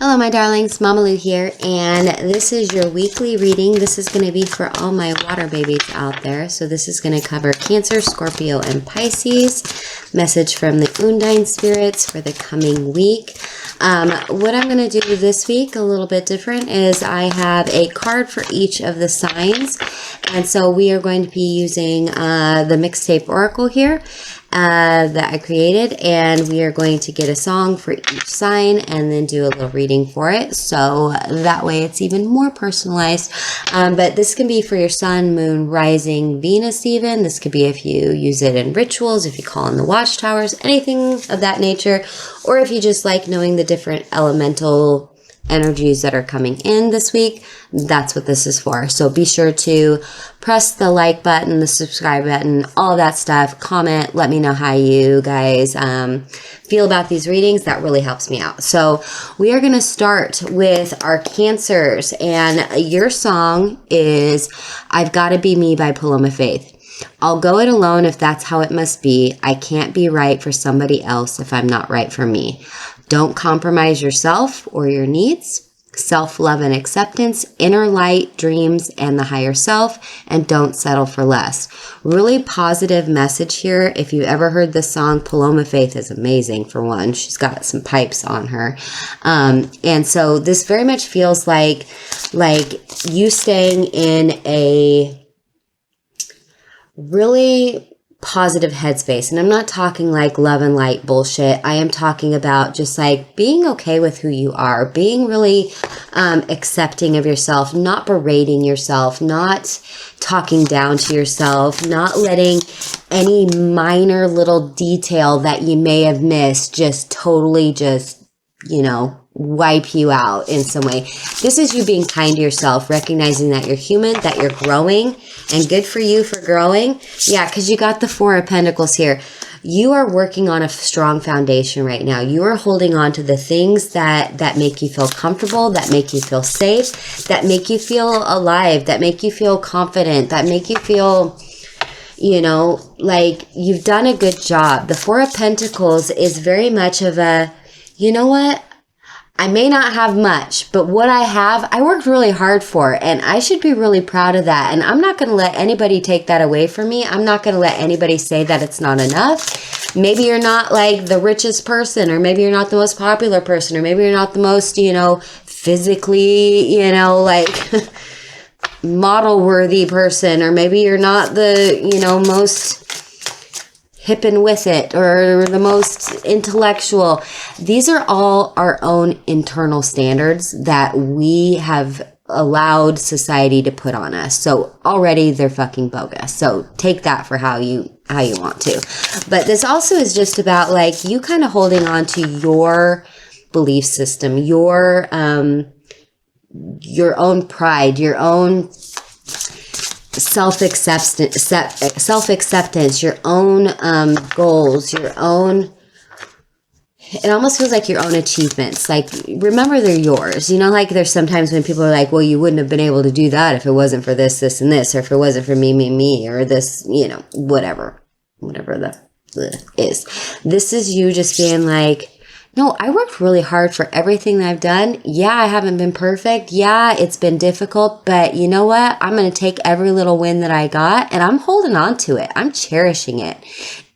Hello, my darlings. Mama Lou here, and this is your weekly reading. This is going to be for all my water babies out there. So this is going to cover Cancer, Scorpio, and Pisces. Message from the Undine spirits for the coming week. What I'm going to do this week, a little bit different, is I have a card for each of the signs. And so we are going to be using the mixtape oracle here that I created, and we are going to get a song for each sign and then do a little reading for it, so that way it's even more personalized. But this can be for your sun, moon, rising, Venus even. This could be if you use it in rituals, if you call in the watchtowers, anything of that nature, or if you just like knowing the different elemental energies that are coming in this week. That's what this is for. So be sure to press the like button, the subscribe button, all that stuff. Comment, let me know how you guys feel about these readings. That really helps me out. So we are going to start with our Cancers, and your song is I've Gotta Be Me by Paloma Faith. I'll go it alone if that's how it must be. I can't be right for somebody else if I'm not right for me. Don't compromise yourself or your needs. Self-love and acceptance, inner light, dreams, and the higher self, and don't settle for less. Really positive message here. If you've ever heard this song, Paloma Faith is amazing for one. She's got some pipes on her. And so this very much feels like you staying in a really positive headspace. And I'm not talking like love and light bullshit. I am talking about just like being okay with who you are, being really accepting of yourself, not berating yourself, not talking down to yourself, not letting any minor little detail that you may have missed just totally just, you know, wipe you out in some way. This is you being kind to yourself, recognizing that you're human, that you're growing, and good for you for growing. Yeah, because you got the Four of Pentacles here. You are working on a strong foundation right now. You are holding on to the things that make you feel comfortable, that make you feel safe, that make you feel alive, that make you feel confident, that make you feel, you know, like you've done a good job. The Four of Pentacles is very much of a, you know what? I may not have much, but what I have, I worked really hard for, and I should be really proud of that. And I'm not going to let anybody take that away from me. I'm not going to let anybody say that it's not enough. Maybe you're not like the richest person, or maybe you're not the most popular person, or maybe you're not the most, you know, physically, you know, like model worthy person, or maybe you're not the, you know, most hip and with it, or the most intellectual. These are all our own internal standards that we have allowed society to put on us. So already they're fucking bogus. So take that for how you want to. But this also is just about like you kind of holding on to your belief system, your own pride, your own self-acceptance, your own goals, your own, it almost feels like your own achievements. Like, remember they're yours. You know, like there's sometimes when people are like, well, you wouldn't have been able to do that if it wasn't for this, this, and this, or if it wasn't for me, or this, you know, whatever that is. This is you just being like, no, I worked really hard for everything that I've done. Yeah, I haven't been perfect. Yeah, it's been difficult, but you know what? I'm going to take every little win that I got, and I'm holding on to it. I'm cherishing it.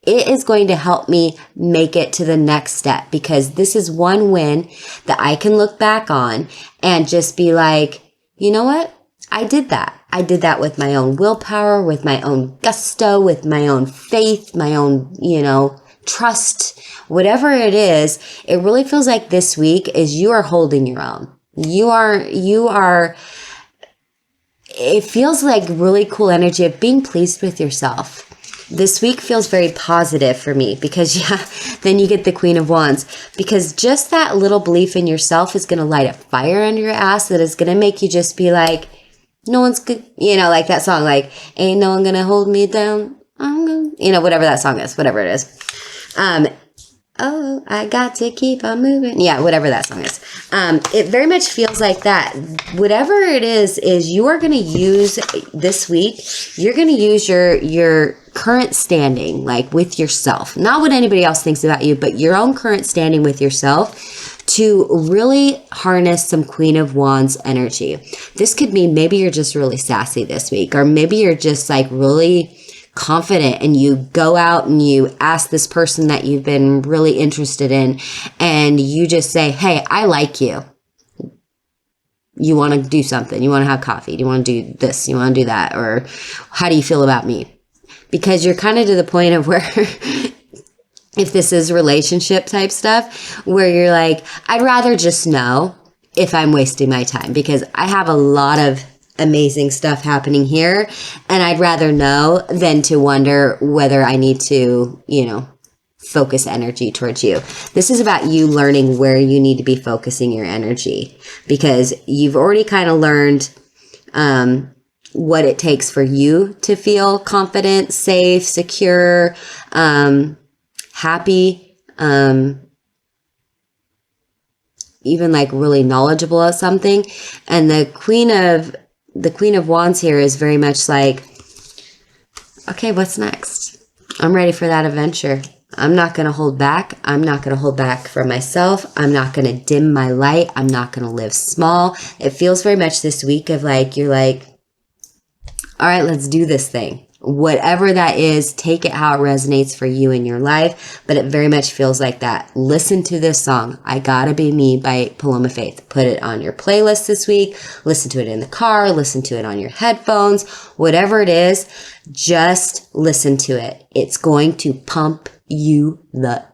It is going to help me make it to the next step, because this is one win that I can look back on and just be like, you know what? I did that. I did that with my own willpower, with my own gusto, with my own faith, my own, you know, trust, whatever it is. It really feels like this week is you are holding your own. You are, it feels like really cool energy of being pleased with yourself. This week feels very positive for me because, yeah, then you get the Queen of Wands, because just that little belief in yourself is going to light a fire under your ass that is going to make you just be like, no one's good, you know, like that song, like, ain't no one going to hold me down. I'm gonna, you know, whatever that song is, whatever it is. Oh, I got to keep on moving. Yeah, whatever that song is. It very much feels like that. Whatever it is you are going to use this week, you're going to use your current standing, like with yourself. Not what anybody else thinks about you, but your own current standing with yourself to really harness some Queen of Wands energy. This could mean maybe you're just really sassy this week, or maybe you're just like really confident and you go out and you ask this person that you've been really interested in and you just say, hey, I like you. You want to do something. You want to have coffee. Do you want to do this? You want to do that? Or how do you feel about me? Because you're kind of to the point of where if this is relationship type stuff, where you're like, I'd rather just know if I'm wasting my time, because I have a lot of amazing stuff happening here, and I'd rather know than to wonder whether I need to, focus energy towards you. This is about you learning where you need to be focusing your energy, because you've already kind of learned what it takes for you to feel confident, safe, secure, happy, even like really knowledgeable at something. And the Queen of Wands here is very much like, okay, what's next? I'm ready for that adventure. I'm not going to hold back. I'm not going to hold back for myself. I'm not going to dim my light. I'm not going to live small. It feels very much this week of like, you're like, all right, let's do this thing. Whatever that is, take it how it resonates for you in your life. But it very much feels like that. Listen to this song, I Gotta Be Me by Paloma Faith. Put it on your playlist this week. Listen to it in the car. Listen to it on your headphones. Whatever it is, just listen to it. It's going to pump you the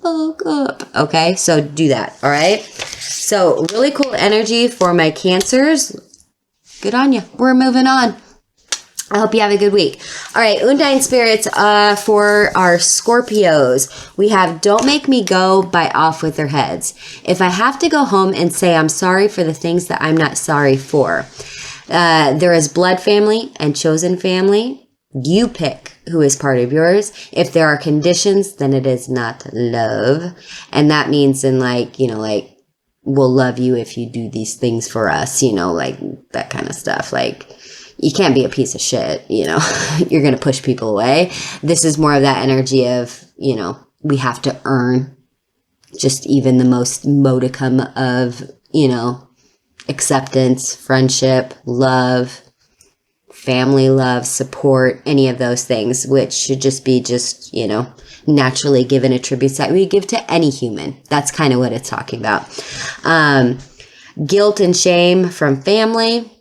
fuck up. Okay, so do that. All right. So really cool energy for my Cancers. Good on you. We're moving on. I hope you have a good week. All right, Undine spirits for our Scorpios. We have Don't Make Me Go by Off With Their Heads. If I have to go home and say I'm sorry for the things that I'm not sorry for. There is Blood Family and Chosen Family. You pick who is part of yours. If there are conditions, then it is not love. And that means in like, we'll love you if you do these things for us, like that kind of stuff. Like, you can't be a piece of shit, you're going to push people away. This is more of that energy of, we have to earn just even the most modicum of, acceptance, friendship, love, family love, support, any of those things, which should just be naturally given attributes that we give to any human. That's kind of what it's talking about. Guilt and shame from family.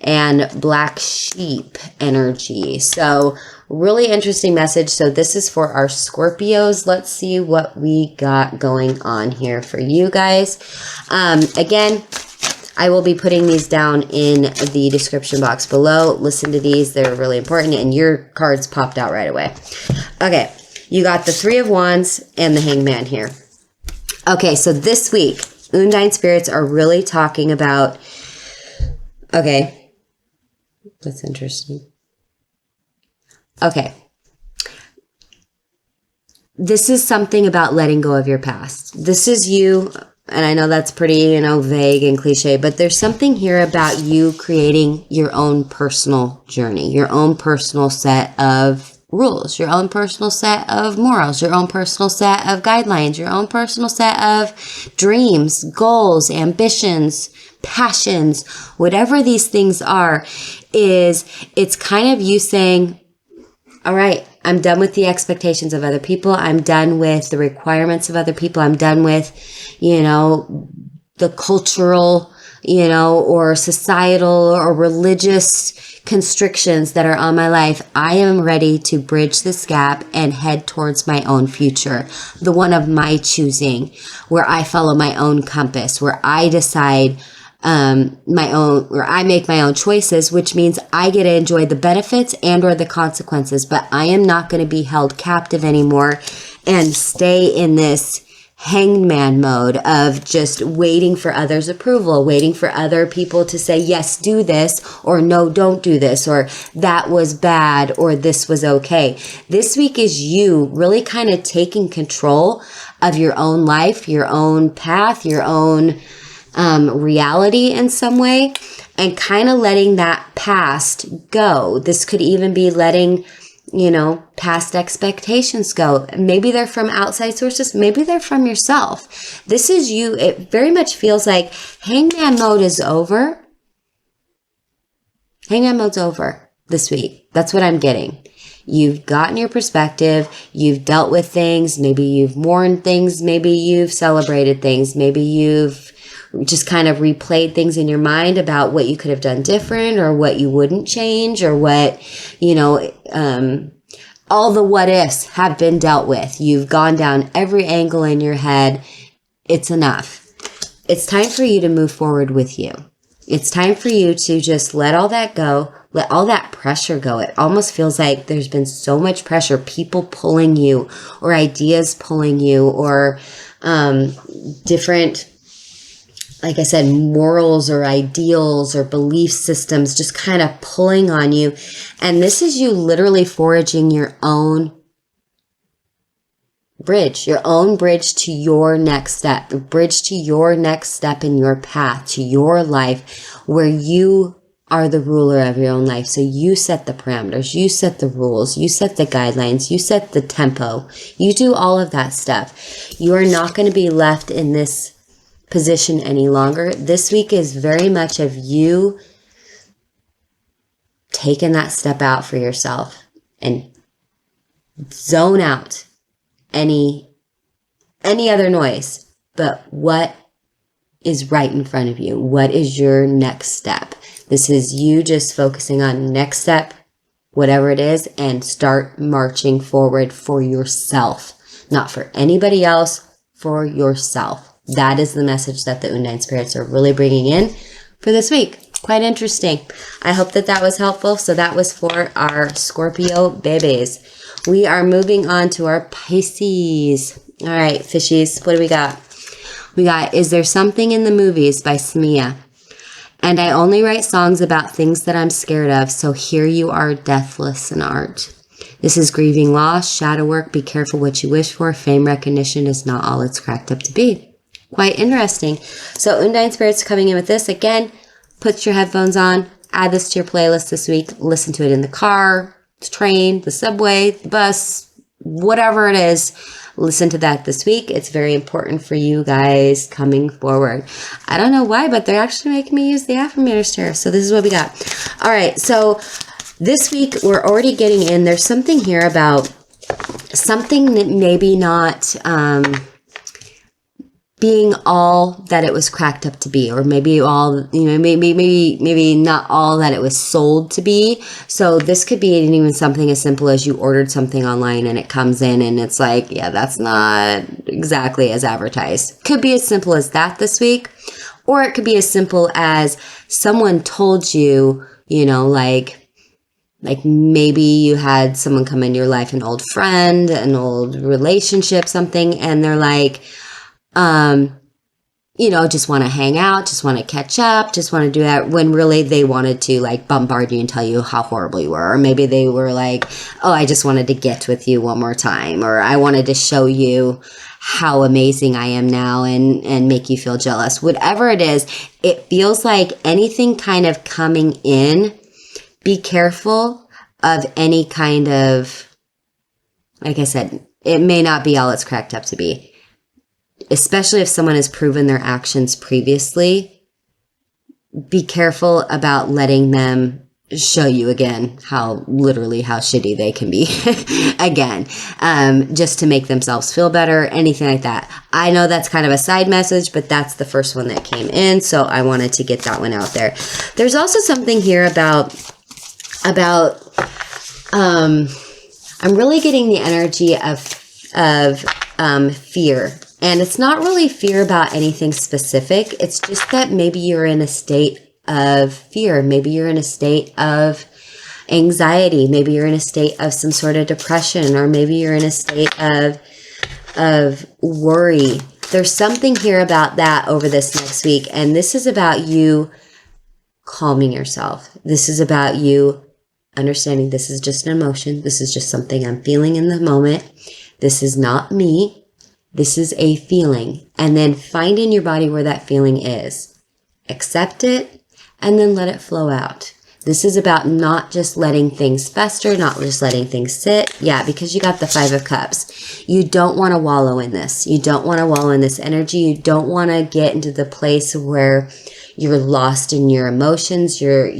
And black sheep energy. So really interesting message. So this is for our Scorpios. Let's see what we got going on here for you guys. Again, I will be putting these down in the description box below. Listen to these. They're really important. And your cards popped out right away. Okay. You got the Three of Wands and the Hangman here. Okay. So this week, Undine spirits are really talking about, okay. That's interesting. Okay. This is something about letting go of your past. This is you, and I know that's pretty, vague and cliche, but there's something here about you creating your own personal journey, your own personal set of rules, your own personal set of morals, your own personal set of guidelines, your own personal set of dreams, goals, ambitions, passions, whatever these things are, it's kind of you saying, all right, I'm done with the expectations of other people. I'm done with the requirements of other people. I'm done with, the cultural, or societal or religious constrictions that are on my life. I am ready to bridge this gap and head towards my own future, the one of my choosing, where I follow my own compass, where I decide where I make my own choices, which means I get to enjoy the benefits and or the consequences, but I am not going to be held captive anymore and stay in this hangman mode of just waiting for others' approval, waiting for other people to say, yes, do this, or no, don't do this, or that was bad, or this was okay. This week is you really kind of taking control of your own life, your own path, your own reality in some way, and kind of letting that past go. This could even be letting you know, past expectations go. Maybe they're from outside sources. Maybe they're from yourself. This is you. It very much feels like hangman mode is over. Hangman mode's over this week. That's what I'm getting. You've gotten your perspective. You've dealt with things. Maybe you've mourned things. Maybe you've celebrated things. Maybe you've just kind of replayed things in your mind about what you could have done different or what you wouldn't change or what, you know, all the what ifs have been dealt with. You've gone down every angle in your head. It's enough. It's time for you to move forward with you. It's time for you to just let all that go. Let all that pressure go. It almost feels like there's been so much pressure, people pulling you or ideas pulling you or different, like I said, morals or ideals or belief systems just kind of pulling on you. And this is you literally forging your own bridge to your next step, a bridge to your next step in your path, to your life where you are the ruler of your own life. So you set the parameters, you set the rules, you set the guidelines, you set the tempo, you do all of that stuff. You are not going to be left in this position any longer. This week is very much of you taking that step out for yourself and zone out any other noise, but what is right in front of you? What is your next step? This is you just focusing on next step, whatever it is, and start marching forward for yourself, not for anybody else, for yourself. That is the message that the Undine spirits are really bringing in for this week. Quite interesting. I hope that that was helpful. So that was for our Scorpio babies. We are moving on to our Pisces. All right, fishies, what do we got? We got Is There Something in the Movies by Smia. And I only write songs about things that I'm scared of, so here you are, deathless in art. This is grieving loss, shadow work, be careful what you wish for. Fame recognition is not all it's cracked up to be. Quite interesting. So Undine spirits coming in with this. Again, put your headphones on, add this to your playlist this week, listen to it in the car, the train, the subway, the bus, whatever it is. Listen to that this week. It's very important for you guys coming forward. I don't know why, but they're actually making me use the affirmators here. So this is what we got. All right. So this week we're already getting in. There's something here about something that maybe not being all that it was cracked up to be, or maybe all, you know, maybe not all that it was sold to be. So this could be even something as simple as you ordered something online and it comes in and it's like, yeah, that's not exactly as advertised. Could be as simple as that this week, or it could be as simple as someone told you, you know, like maybe you had someone come into your life, an old friend, an old relationship, something, and they're like, you know, just want to hang out, just want to catch up, just want to do that, when really they wanted to like bombard you and tell you how horrible you were. Or maybe they were like, oh, I just wanted to get with you one more time, or I wanted to show you how amazing I am now and make you feel jealous. Whatever it is, it feels like anything kind of coming in, be careful of any kind of, like I said, it may not be all it's cracked up to be. Especially if someone has proven their actions previously, be careful about letting them show you again how shitty they can be again, just to make themselves feel better, anything like that. I know that's kind of a side message, but that's the first one that came in, so I wanted to get that one out there. There's also something here about I'm really getting the energy of fear. And it's not really fear about anything specific. It's just that maybe you're in a state of fear. Maybe you're in a state of anxiety. Maybe you're in a state of some sort of depression, or maybe you're in a state of worry. There's something here about that over this next week. And this is about you calming yourself. This is about you understanding this is just an emotion. This is just something I'm feeling in the moment. This is not me. This is a feeling. And then find in your body where that feeling is. Accept it, and then let it flow out. This is about not just letting things fester, not just letting things sit. Yeah, because you got the Five of Cups. You don't want to wallow in this. You don't want to wallow in this energy. You don't want to get into the place where you're lost in your emotions. You're,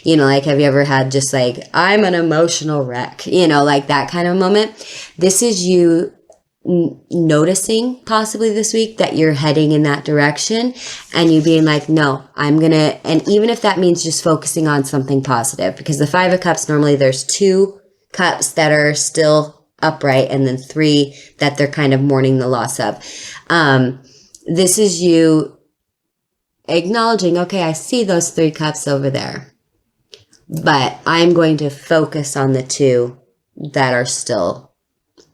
like, have you ever had just like, I'm an emotional wreck, like that kind of moment? This is you noticing possibly this week that you're heading in that direction, and you being like, no, and even if that means just focusing on something positive, because the Five of Cups, normally there's 2 cups that are still upright and then 3 that they're kind of mourning the loss of. This is you acknowledging, okay, I see those 3 cups over there, but I'm going to focus on the 2 that are still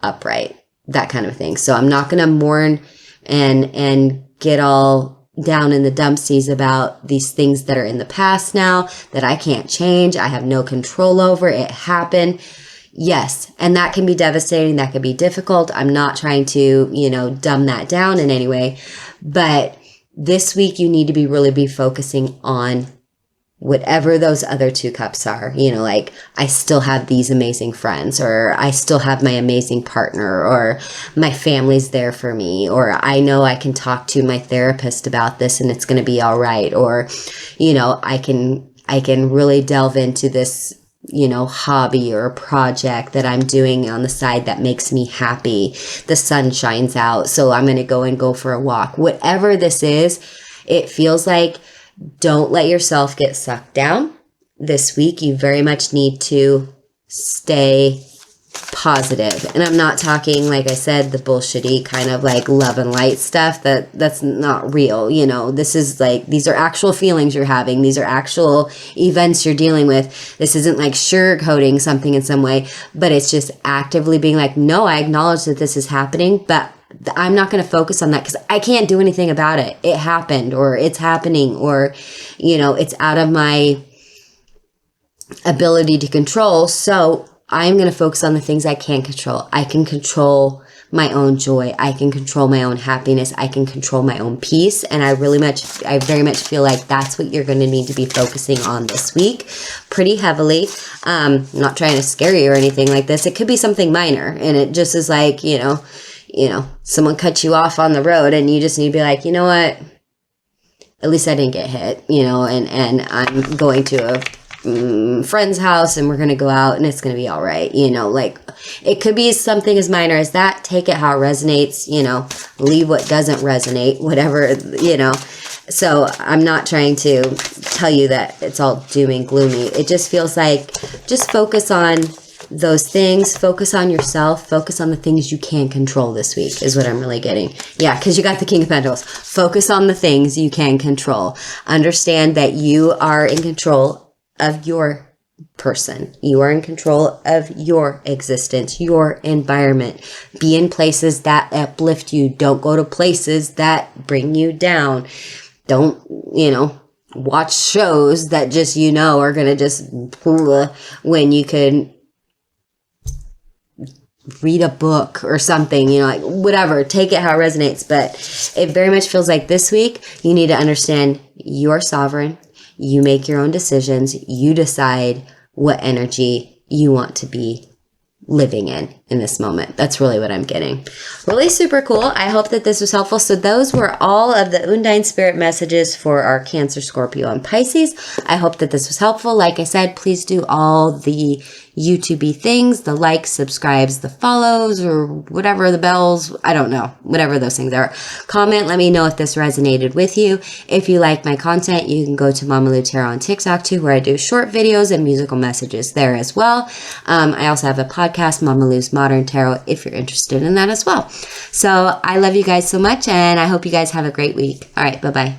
upright. That kind of thing. So I'm not going to mourn and get all down in the dumpsies about these things that are in the past now that I can't change. I have no control over. It happened. Yes. And that can be devastating. That can be difficult. I'm not trying to, dumb that down in any way. But this week you need to really be focusing on whatever those other 2 cups are, like, I still have these amazing friends, or I still have my amazing partner, or my family's there for me, or I know I can talk to my therapist about this and it's going to be all right. Or, I can really delve into this, hobby or project that I'm doing on the side that makes me happy. The sun shines out, so I'm going to go for a walk. Whatever this is, it feels like, don't let yourself get sucked down. This week, you very much need to stay positive. And I'm not talking, like I said, the bullshitty kind of like love and light stuff that's not real. This is like, these are actual feelings you're having. These are actual events you're dealing with. This isn't like sugarcoating something in some way, but it's just actively being like, no, I acknowledge that this is happening, but I'm not going to focus on that because I can't do anything about it. It happened, or it's happening, or, it's out of my ability to control. So I'm going to focus on the things I can control. I can control my own joy. I can control my own happiness. I can control my own peace. And I very much feel like that's what you're going to need to be focusing on this week pretty heavily. I'm not trying to scare you or anything like this. It could be something minor, and it just is like, someone cut you off on the road and you just need to be like, you know what? At least I didn't get hit, and I'm going to a friend's house and we're going to go out and it's going to be all right. Like, it could be something as minor as that. Take it how it resonates, leave what doesn't resonate, whatever, So I'm not trying to tell you that it's all doom and gloomy. It just feels like, just focus on those things, focus on yourself, focus on the things you can control this week is what I'm really getting. Yeah, because you got the King of Pentacles. Focus on the things you can control. Understand that you are in control of your person. You are in control of your existence, your environment. Be in places that uplift you. Don't go to places that bring you down. Don't, watch shows that just, are going to just, when you could read a book or something, like whatever, take it how it resonates. But it very much feels like this week, you need to understand you're sovereign. You make your own decisions. You decide what energy you want to be living in this moment. That's really what I'm getting. Really super cool. I hope that this was helpful. So those were all of the Undine spirit messages for our Cancer, Scorpio, and Pisces. I hope that this was helpful. Like I said, please do all the YouTube-y things, the likes, subscribes, the follows, or whatever, the bells, I don't know, whatever those things are. Comment, let me know if this resonated with you. If you like my content, you can go to Mama Lou Tarot on TikTok too, where I do short videos and musical messages there as well. I also have a podcast, Mama Lou's Modern Tarot, if you're interested in that as well. So I love you guys so much, and I hope you guys have a great week. All right, bye-bye.